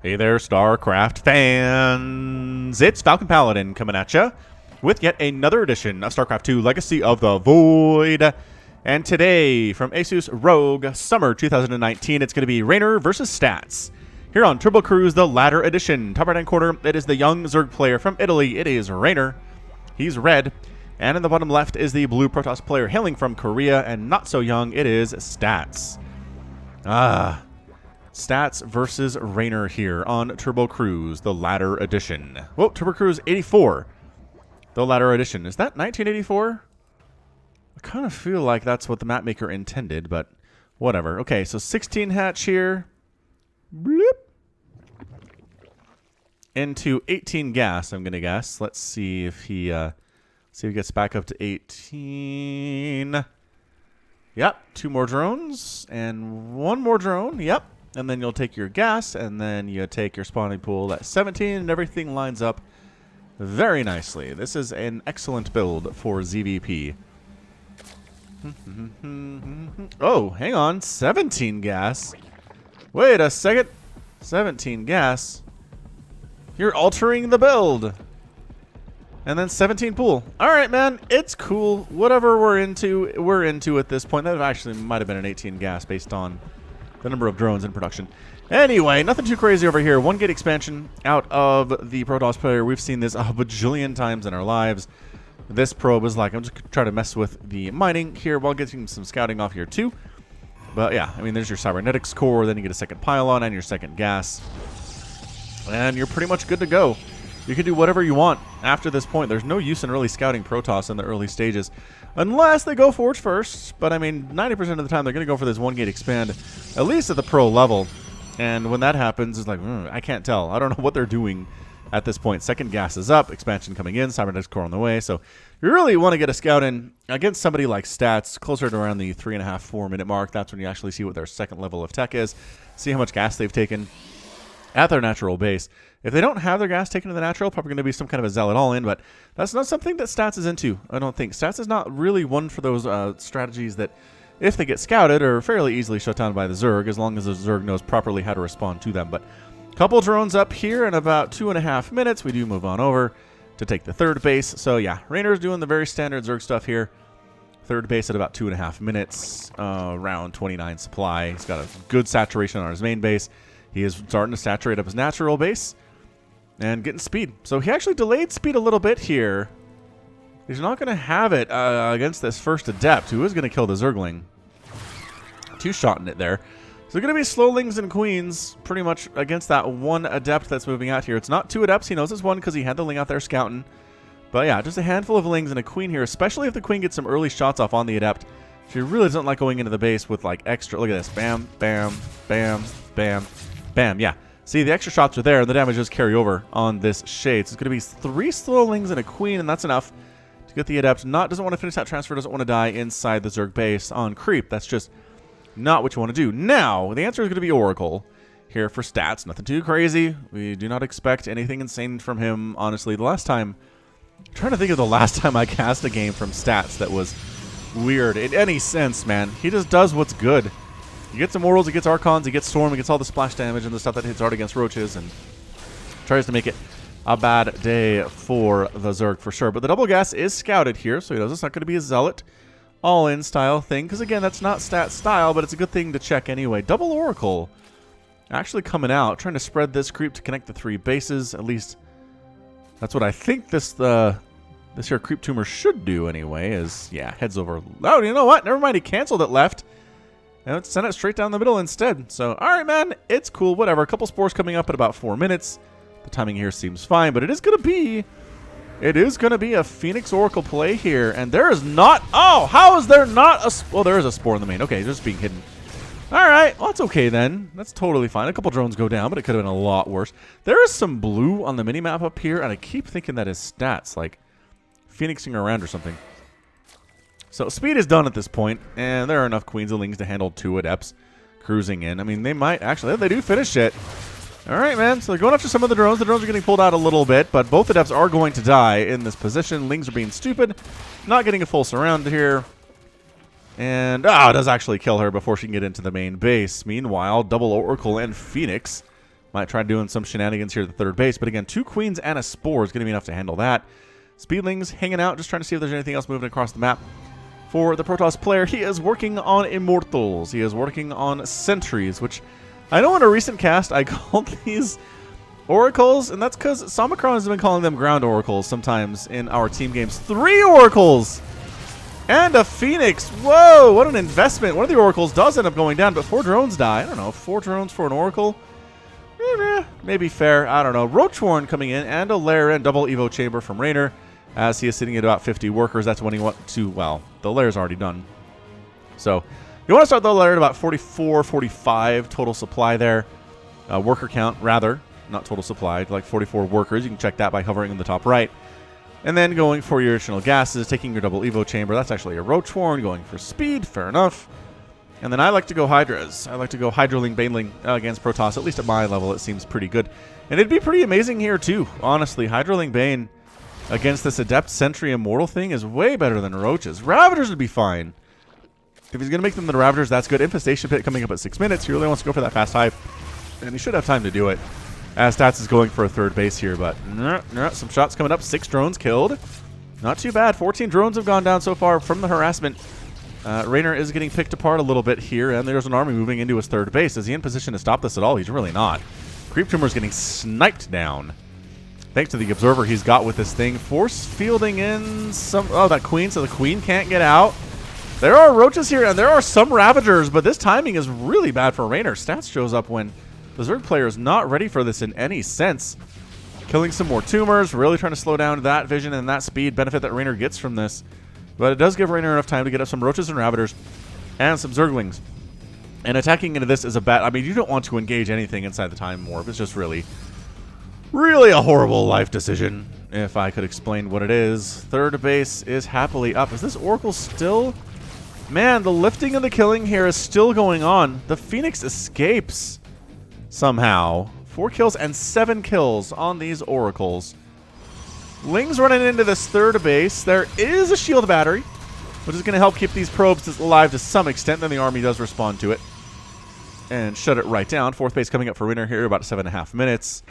Hey there, StarCraft fans! It's Falcon Paladin coming at you with yet another edition of StarCraft 2 Legacy of the Void. And today, from Asus Rogue Summer 2019, it's going to be Reynor versus Stats. Here on Turbo Cruise, the Ladder Edition. Top right-hand corner, it is the young Zerg player from Italy. It is Reynor. He's red. And in the bottom left is the blue Protoss player hailing from Korea, and not so young, it is Stats. Stats versus Reynor here on Turbo Cruise, the Ladder Edition. Whoa, Turbo Cruise 84, the Ladder Edition. Is that 1984? I kind of feel like that's what the map maker intended, but whatever. Okay, so 16 hatch here. Bloop. Into 18 gas, I'm going to guess. Let's see if he gets back up to 18. Yep, 2 more drones and 1 more drone. Yep. And then you'll take your gas, and then you take your spawning pool at 17, and everything lines up very nicely. This is an excellent build for ZVP. Oh, hang on. 17 gas. Wait a second. 17 gas. You're altering the build. And then 17 pool. All right, man. It's cool. Whatever we're into at this point. That actually might have been an 18 gas based on the number of drones in production. Anyway, nothing too crazy over here. 1 gate expansion out of the Protoss player. We've seen this a bajillion times in our lives. This probe is like, I'm just trying to mess with the mining here while getting some scouting off here too. But yeah, I mean, there's your cybernetics core. Then you get a second pylon and your second gas. And you're pretty much good to go. You can do whatever you want after this point. There's no use in really scouting Protoss in the early stages. Unless they go Forge first. But I mean, 90% of the time they're going to go for this 1 gate expand. At least at the pro level. And when that happens, it's like, I can't tell. I don't know what they're doing at this point. Second gas is up. Expansion coming in. Cybernetics core on the way. So you really want to get a scout in against somebody like Stats. Closer to around the 3.5, 4 minute mark. That's when you actually see what their second level of tech is. See how much gas they've taken at their natural base. If they don't have their gas taken to the natural, probably going to be some kind of a zealot all in, but that's not something that Stats is into, I don't think. Stats is not really one for those strategies that, if they get scouted, are fairly easily shut down by the Zerg, as long as the Zerg knows properly how to respond to them. But a couple drones up here in about 2.5 minutes. We do move on over to take the third base. So yeah, Reynor's doing the very standard Zerg stuff here. Third base at about 2.5 minutes, around 29 supply. He's got a good saturation on his main base. He is starting to saturate up his natural base and getting speed. So he actually delayed speed a little bit here. He's not going to have it against this first Adept, who is going to kill the Zergling. 2-shotting it there. So going to be Slowlings and Queens pretty much against that 1 Adept that's moving out here. It's not 2 Adepts. He knows it's 1 because he had the Ling out there scouting. But yeah, just a handful of Lings and a Queen here, especially if the Queen gets some early shots off on the Adept. She really doesn't like going into the base with like extra. Look at this. Bam, bam, bam, bam, bam. Yeah. See, the extra shots are there, and the damage does carry over on this Shade. So it's going to be 3 Slowlings and a Queen, and that's enough to get the Adept. Doesn't want to finish that transfer, doesn't want to die inside the Zerg base on creep. That's just not what you want to do. Now, the answer is going to be Oracle here for Stats. Nothing too crazy. We do not expect anything insane from him, honestly. I'm trying to think of the last time I cast a game from Stats that was weird in any sense, man. He just does what's good. He gets Immortals, he gets Archons, he gets Storm, he gets all the splash damage and the stuff that hits hard against Roaches, and tries to make it a bad day for the Zerg for sure. But the double gas is scouted here, so he knows it's not going to be a Zealot all-in style thing, because again, that's not Stat style, but it's a good thing to check anyway. Double Oracle actually coming out, trying to spread this creep to connect the 3 bases. At least that's what I think this here creep tumor should do anyway, is, yeah, heads over. Oh, you know what? Never mind, he canceled it left. And let's send it straight down the middle instead. So, all right, man, it's cool, whatever. A couple spores coming up at about 4 minutes. The timing here seems fine, but it is going to be a Phoenix Oracle play here. And there is not, oh, how is there not a, well, there is a spore in the main. Okay, just being hidden. All right, well, that's okay then. That's totally fine. A couple drones go down, but it could have been a lot worse. There is some blue on the minimap up here, and I keep thinking that is Stats, like Phoenixing around or something. So speed is done at this point, and there are enough Queens and Lings to handle 2 Adepts cruising in. I mean, they might actually, they do finish it. All right, man. So they're going after some of the drones. The drones are getting pulled out a little bit, but both Adepts are going to die in this position. Lings are being stupid, not getting a full surround here. And, it does actually kill her before she can get into the main base. Meanwhile, double Oracle and Phoenix Might try doing some shenanigans here at the third base. But again, 2 queens and a spore is going to be enough to handle that. Speedlings hanging out, just trying to see if there's anything else moving across the map. For the Protoss player, he is working on Immortals. He is working on Sentries, which I know in a recent cast I called these Oracles, and that's because Somicron has been calling them Ground Oracles sometimes in our team games. 3 Oracles! And a Phoenix! Whoa, what an investment. One of the Oracles does end up going down, but 4 drones die. I don't know, 4 drones for an Oracle? Maybe fair, I don't know. Roachwarren coming in, and a Lair and double Evo Chamber from Reynor, as he is sitting at about 50 workers. That's when he wants to, well, the Lair's already done. So, you want to start the Lair at about 44, 45 total supply there. Worker count, rather. Not total supply, like 44 workers. You can check that by hovering in the top right. And then going for your additional gases, taking your double Evo Chamber. That's actually a Roachwarren, going for speed, fair enough. And then I like to go Hydras. I like to go Hydraling, Baneling against Protoss. At least at my level, it seems pretty good. And it'd be pretty amazing here, too. Honestly, Hydraling Bane against this Adept Sentry Immortal thing is way better than Roaches. Ravagers would be fine. If he's going to make them the Ravagers, that's good. Infestation Pit coming up at 6 minutes. He really wants to go for that fast hive. And he should have time to do it. As Stats is going for a third base here, but some shots coming up. 6 drones killed. Not too bad. 14 drones have gone down so far from the harassment. Reynor is getting picked apart a little bit here, and there's an army moving into his third base. Is he in position to stop this at all? He's really not. Creep Tumor is getting sniped down. Thanks to the Observer he's got with this thing. Force fielding in some... Oh, that Queen, so the Queen can't get out. There are Roaches here, and there are some Ravagers, but this timing is really bad for Reynor. Stats shows up when the Zerg player is not ready for this in any sense. Killing some more tumors, really trying to slow down that vision and that speed benefit that Reynor gets from this. But it does give Reynor enough time to get up some Roaches and Ravagers and some Zerglings. And attacking into this is a bad... I mean, you don't want to engage anything inside the Time Warp. It's just really a horrible life decision, if I could explain what it is. Third base is happily up. Is this Oracle still... Man, the lifting and the killing here is still going on. The Phoenix escapes somehow. 4 kills and 7 kills on these Oracles. Ling's running into this third base. There is a shield battery, which is going to help keep these probes alive to some extent. Then the army does respond to it and shut it right down. Fourth base coming up for Reynor here, about 7.5 minutes.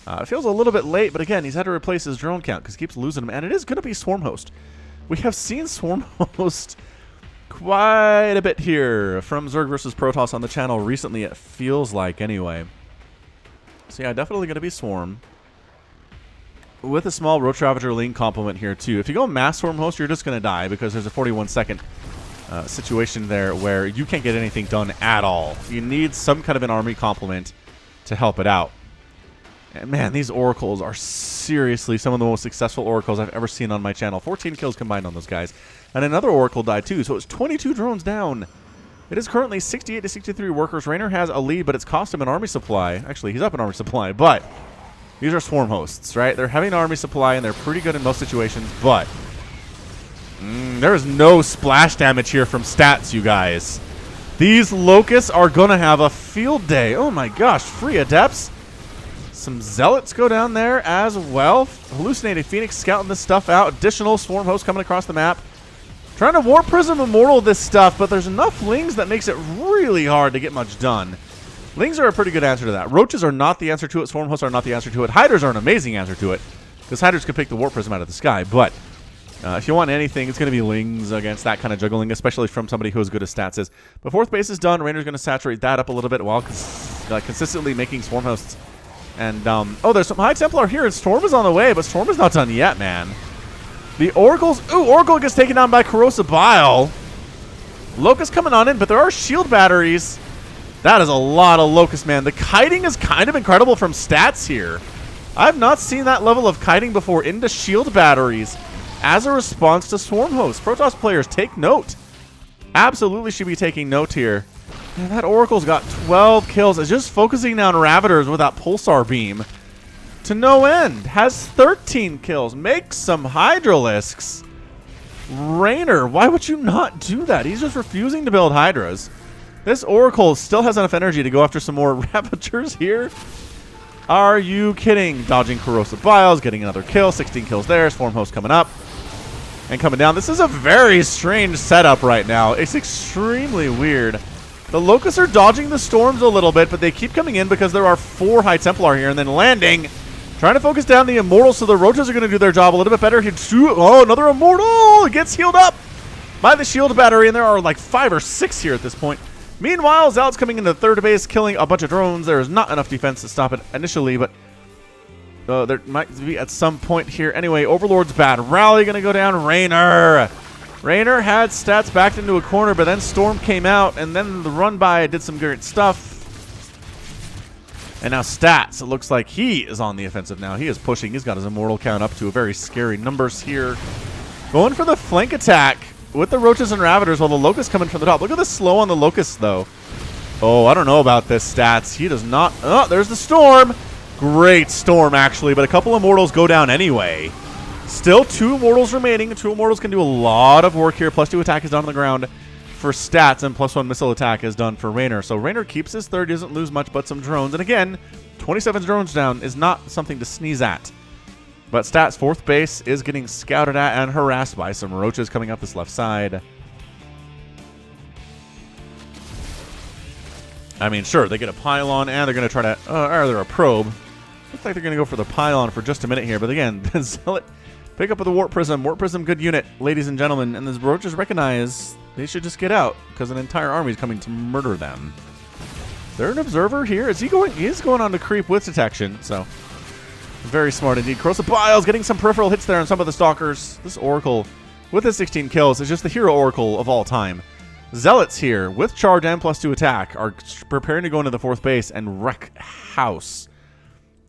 It feels a little bit late, but again, he's had to replace his drone count because he keeps losing them. And it is going to be Swarm Host. We have seen Swarm Host quite a bit here from Zerg versus Protoss on the channel recently, it feels like, anyway. So yeah, definitely going to be Swarm. With a small Roach Ravager Ling complement here, too. If you go Mass Swarm Host, you're just going to die because there's a 41-second situation there where you can't get anything done at all. You need some kind of an army complement to help it out. And man, these Oracles are seriously some of the most successful Oracles I've ever seen on my channel. 14 kills combined on those guys. And another Oracle died too, so it's 22 drones down. It is currently 68 to 63 workers. Reynor has a lead, but it's cost him an army supply. Actually, he's up an army supply, but these are Swarm Hosts, right? They're having an army supply, and they're pretty good in most situations, but there is no splash damage here from Stats, you guys. These Locusts are going to have a field day. Oh my gosh, free Adepts. Some Zealots go down there as well. Hallucinated Phoenix scouting this stuff out. Additional Swarm Hosts coming across the map. Trying to Warp Prism Immortal this stuff, but there's enough Lings that makes it really hard to get much done. Lings are a pretty good answer to that. Roaches are not the answer to it. Swarm Hosts are not the answer to it. Hydras are an amazing answer to it, because Hydras can pick the Warp Prism out of the sky. But if you want anything, it's going to be Lings against that kind of juggling, especially from somebody who as good as Stats is. But fourth base is done. Reynor's going to saturate that up a little bit while consistently making Swarm Hosts. And, oh, there's some High Templar here, and Storm is on the way, but Storm is not done yet, man. The Oracles, ooh, Oracle gets taken down by Corrosive Bile. Locust coming on in, but there are shield batteries. That is a lot of Locust, man. The kiting is kind of incredible from Stats here. I've not seen that level of kiting before into shield batteries as a response to Swarm Hosts. Protoss players, take note. Absolutely should be taking note here. Man, that Oracle's got 12 kills. It's just focusing down Ravagers with that Pulsar Beam to no end. Has 13 kills. Make some Hydralisks. Reynor, why would you not do that? He's just refusing to build Hydras. This Oracle still has enough energy to go after some more Ravagers here. Are you kidding? Dodging Corrosive Biles, getting another kill. 16 kills there. Swarm Host coming up and coming down. This is a very strange setup right now. It's extremely weird. The Locusts are dodging the storms a little bit, but they keep coming in because there are 4 High Templar here, and then landing, trying to focus down the Immortals, so the Roaches are going to do their job a little bit better. Oh, another Immortal! It gets healed up by the shield battery, and there are like 5 or 6 here at this point. Meanwhile, Zealot's coming into third base, killing a bunch of drones. There is not enough defense to stop it initially, but there might be at some point here. Anyway, Overlord's bad. Rally going to go down. Reynor. Reynor had Stats backed into a corner, but then Storm came out, and then the run by did some great stuff. And now Stats, it looks like he is on the offensive now. He is pushing. He's got his Immortal count up to a very scary numbers here. Going for the flank attack with the Roaches and Ravagers while the Locusts coming from the top. Look at the slow on the Locusts, though. Oh, I don't know about this, Stats. He does not. Oh, there's the Storm. Great Storm, actually, but a couple Immortals go down anyway. Still 2 Immortals remaining. 2 Immortals can do a lot of work here. +2 attack is done on the ground for Stats, and +1 missile attack is done for Reynor. So Reynor keeps his third, doesn't lose much but some drones. And again, 27 drones down is not something to sneeze at. But Stats' fourth base is getting scouted at and harassed by some Roaches coming up this left side. I mean, sure, they get a pylon, and they're going to try to... or they're a probe. Looks like they're going to go for the pylon for just a minute here. But again, Zealot... Pick up with the Warp Prism. Warp Prism, good unit, ladies and gentlemen. And the Roaches recognize they should just get out because an entire army is coming to murder them. Is there an observer here? Is he going? He is going on to creep with detection. So very smart indeed. Corrosive Biles getting some peripheral hits there on some of the Stalkers. This Oracle with his 16 kills is just the hero Oracle of all time. Zealots here with charge and +2 attack are preparing to go into the fourth base and wreck house.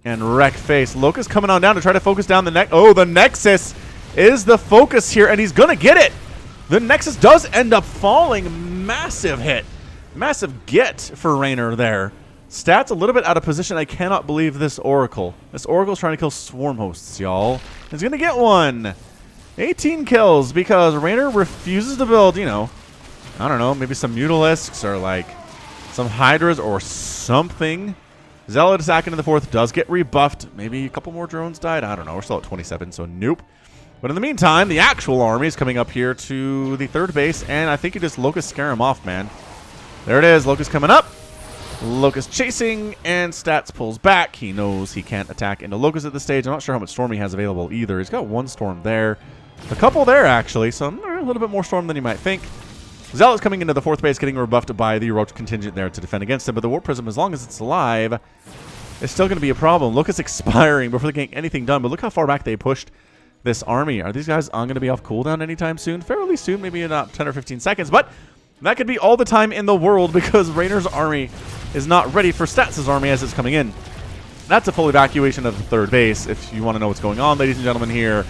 And wreck face. Locust coming on down to try to focus down the neck. Oh, the Nexus is the focus here, and he's going to get it. The Nexus does end up falling. Massive hit. Massive get for Reynor there. Stats a little bit out of position. I cannot believe this Oracle. This Oracle's trying to kill Swarm Hosts, y'all. He's going to get one. 18 kills because Reynor refuses to build, you know, I don't know, maybe some Mutalisks or like some Hydras or something. Zealot attacking in the fourth does get rebuffed. Maybe a couple more drones died. I don't know. We're still at 27, so nope. But in the meantime, the actual army is coming up here to the third base, and I think you just Locust scare him off, man. There it is. Locust coming up. Locust chasing, and Stats pulls back. He knows he can't attack into Locust at this stage. I'm not sure how much Storm he has available either. He's got 1 Storm there. A couple there, actually, so a little bit more Storm than you might think. Zealot's coming into the fourth base, getting rebuffed by the Roach contingent there to defend against him. But the Warp Prism, as long as it's alive, it's still going to be a problem. Locust expiring before they get anything done. But look how far back they pushed this army. Are these guys going to be off cooldown anytime soon? Fairly soon, maybe in about 10 or 15 seconds. But that could be all the time in the world because Reynor's army is not ready for Stats' army as it's coming in. That's a full evacuation of the third base. If you want to know what's going on, ladies and gentlemen, here.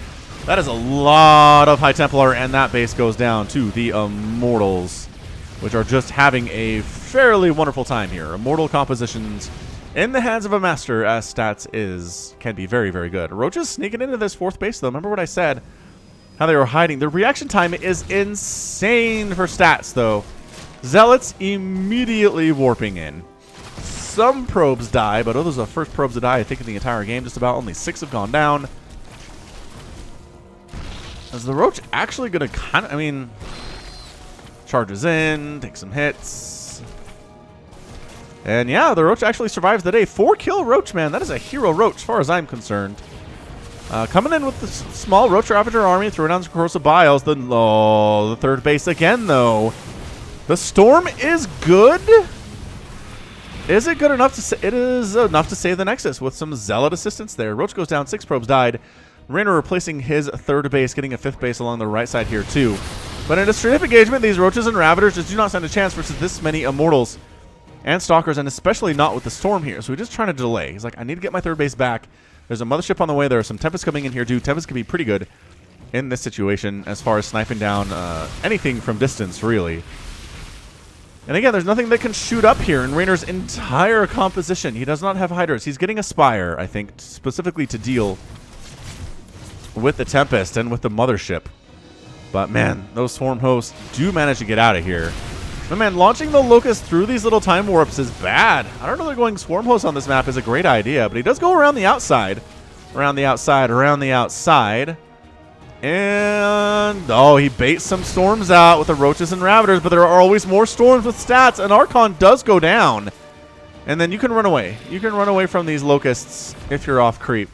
That is a lot of High Templar, and that base goes down to the Immortals, which are just having a fairly wonderful time here. Immortal compositions in the hands of a master, as Stats can be very, very good. Roaches sneaking into this fourth base, though. Remember what I said? How they were hiding. The reaction time is insane for Stats, though. Zealots immediately warping in. Some probes die, but those are the first probes to die, I think, in the entire game. Just about only 6 have gone down. Is the Roach actually going to kind of, I mean, charges in, takes some hits. And yeah, the Roach actually survives the day. 4-kill Roach, man. That is a hero Roach as far as I'm concerned. Coming in with the small Roach Ravager army, throwing down some Corrosive Biles. The third base again, though. The Storm is good. Is it good enough to say? It is enough to save the Nexus with some Zealot assistance there. Roach goes down, 6 probes died. Reynor replacing his third base, getting a 5th base along the right side here too. But in a straight-up engagement, these Roaches and Ravagers just do not stand a chance versus this many Immortals and Stalkers, and especially not with the Storm here. So he's just trying to delay. He's like, I need to get my third base back. There's a Mothership on the way. There are some Tempests coming in here too. Tempests can be pretty good in this situation as far as sniping down anything from distance, really. And again, there's nothing that can shoot up here in Reynor's entire composition. He does not have Hydras. He's getting a Spire, I think, specifically to deal with the Tempest and with the Mothership. But man, those Swarm Hosts do manage to get out of here. But man, launching the Locust through these little time warps is bad. I don't know that going Swarm Host on this map is a great idea, but he does go around the outside. Around the outside, around the outside. And, oh, he baits some storms out with the roaches and ravagers, but there are always more storms with stats, and Archon does go down. And then you can run away. You can run away from these locusts if you're off creep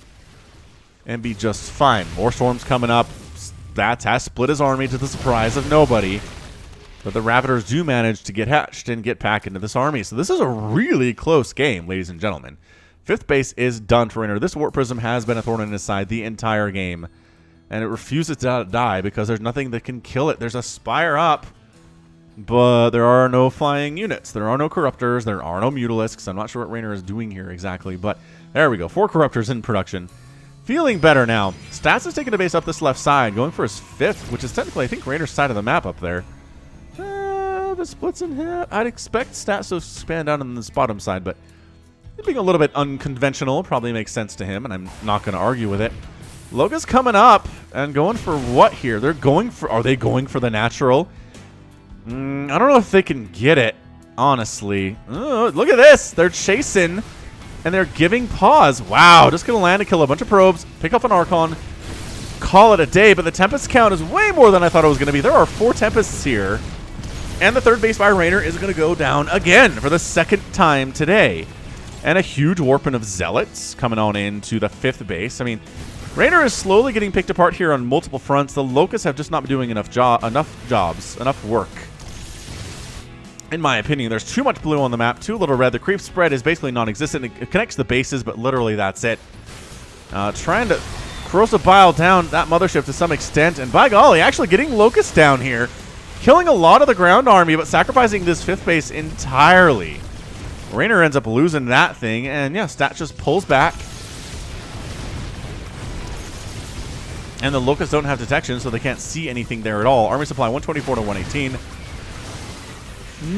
and be just fine. More storms coming up. Stats has split his army to the surprise of nobody. But the ravagers do manage to get hatched and get back into this army. So this is a really close game, ladies and gentlemen. 5th base is done for Reynor. This Warp Prism has been a thorn in his side the entire game. And it refuses to die because there's nothing that can kill it. There's a Spire up, but there are no flying units. There are no Corruptors. There are no Mutalisks. I'm not sure what Reynor is doing here exactly, but there we go. 4 Corruptors in production. Feeling better now. Stats is taking the base up this left side, going for his 5th, which is technically, I think, Reynor's side of the map up there. The splits in here. I'd expect Stats to expand down on this bottom side, but being a little bit unconventional probably makes sense to him, and I'm not going to argue with it. Loga's coming up and going for what here? They're going for... Are they going for the natural? I don't know if they can get it, honestly. Look at this. They're chasing, and they're giving pause. Wow, just going to land and kill a bunch of probes, pick up an Archon, call it a day, but the Tempest count is way more than I thought it was going to be. There are 4 Tempests here, and the 3rd base by Reynor is going to go down again for the 2nd time today. And a huge warping of Zealots coming on into the 5th base. I mean... Reynor is slowly getting picked apart here on multiple fronts. The Locusts have just not been doing enough work. In my opinion, there's too much blue on the map, too little red. The creep spread is basically non-existent. It connects the bases, but literally that's it. Trying to corrosive bile down that mothership to some extent, and by golly, actually getting Locusts down here, killing a lot of the ground army, but sacrificing this 5th base entirely. Reynor ends up losing that thing, and yeah, Stat just pulls back. And the Locusts don't have detection, so they can't see anything there at all. Army supply 124 to 118.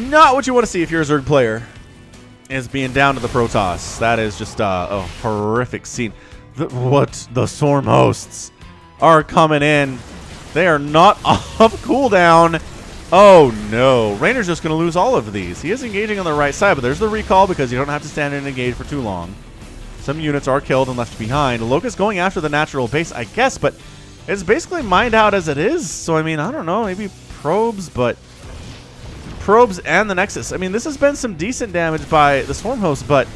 Not what you want to see if you're a Zerg player, is being down to the Protoss. That is just a horrific scene. The Storm Hosts are coming in. They are not off cooldown. Oh no. Reynor's just going to lose all of these. He is engaging on the right side, but there's the recall because you don't have to stand and engage for too long. Some units are killed and left behind. Locust going after the natural base, I guess, but it's basically mined out as it is. So, I mean, I don't know. Maybe probes, but... Probes and the Nexus. I mean, this has been some decent damage by the Swarm Host, but...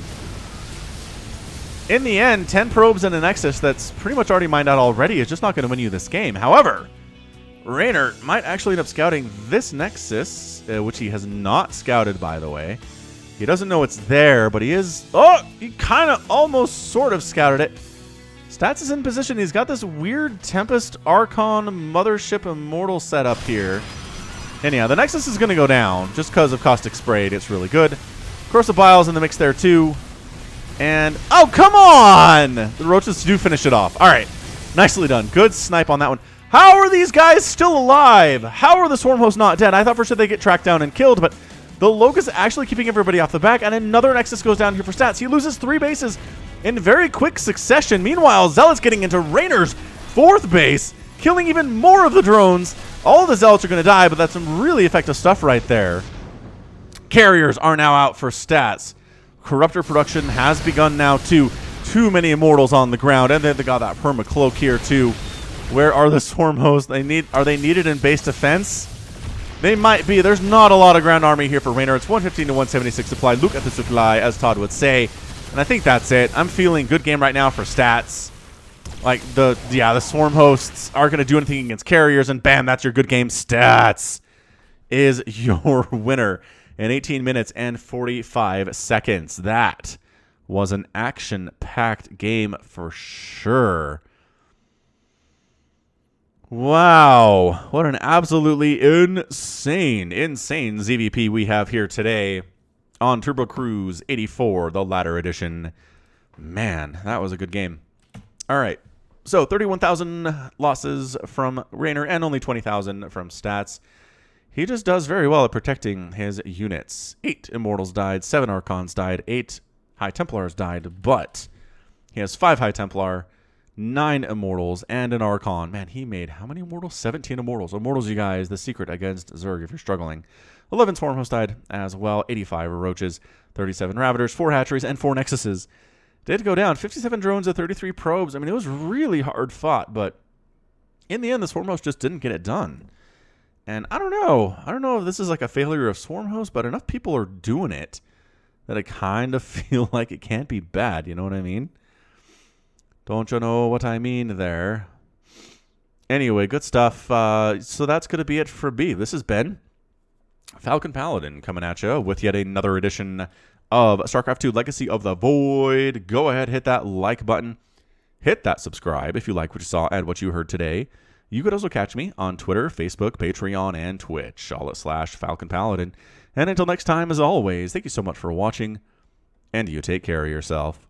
In the end, 10 probes and a Nexus that's pretty much already mined out already is just not going to win you this game. However, Reynor might actually end up scouting this Nexus, which he has not scouted, by the way. He doesn't know it's there, but he is... Oh! He kind of almost sort of scouted it. Stats is in position. He's got this weird Tempest Archon Mothership Immortal setup here. And yeah, the Nexus is going to go down just because of Caustic Spray. It's really good. Corrosive Bile's in the mix there too. And... Oh, come on! The Roaches do finish it off. All right. Nicely done. Good snipe on that one. How are these guys still alive? How are the Swarm Hosts not dead? I thought for sure they'd get tracked down and killed, but... The Locust actually keeping everybody off the back, and another Nexus goes down here for Stats. He loses 3 bases in very quick succession. Meanwhile, Zealot's getting into Reynor's 4th base, killing even more of the drones. All of the Zealots are going to die, but that's some really effective stuff right there. Carriers are now out for Stats. Corruptor production has begun now, too. Too many Immortals on the ground, and then they got that Perma Cloak here, too. Where are the Swarm Hosts? Are they needed in base defense? They might be. There's not a lot of ground army here for Reynor. It's 115 to 176 supply. Look at the supply, as Todd would say. And I think that's it. I'm feeling good game right now for Stats. Like, the Swarm Hosts aren't going to do anything against carriers, and bam, that's your good game. Stats is your winner in 18 minutes and 45 seconds. That was an action-packed game for sure. Wow, what an absolutely insane ZVP we have here today on Turbo Cruise 84, the Ladder Edition. Man, that was a good game. All right, so 31,000 losses from Reynor and only 20,000 from Stats. He just does very well at protecting his units. 8 Immortals died, 7 Archons died, 8 High Templars died, but he has 5 High Templar, 9 Immortals, and an Archon. Man, he made how many Immortals? 17 Immortals. Immortals, you guys, the secret against Zerg if you're struggling. 11 Swarm Hosts died as well. 85 Roaches, 37 Ravagers, 4 Hatcheries, and 4 Nexuses. Did go down. 57 drones and 33 probes. I mean, it was really hard fought, but in the end, the Swarm host just didn't get it done. And I don't know. I don't know if this is like a failure of Swarm host, but enough people are doing it that I kind of feel like it can't be bad. You know what I mean? Don't you know what I mean there? Anyway, good stuff. So that's going to be it for B. This has been Falcon Paladin coming at you with yet another edition of StarCraft 2 Legacy of the Void. Go ahead, hit that like button. Hit that subscribe if you like what you saw and what you heard today. You could also catch me on Twitter, Facebook, Patreon, and Twitch, all at /Falcon Paladin. And until next time, as always, thank you so much for watching, and you take care of yourself.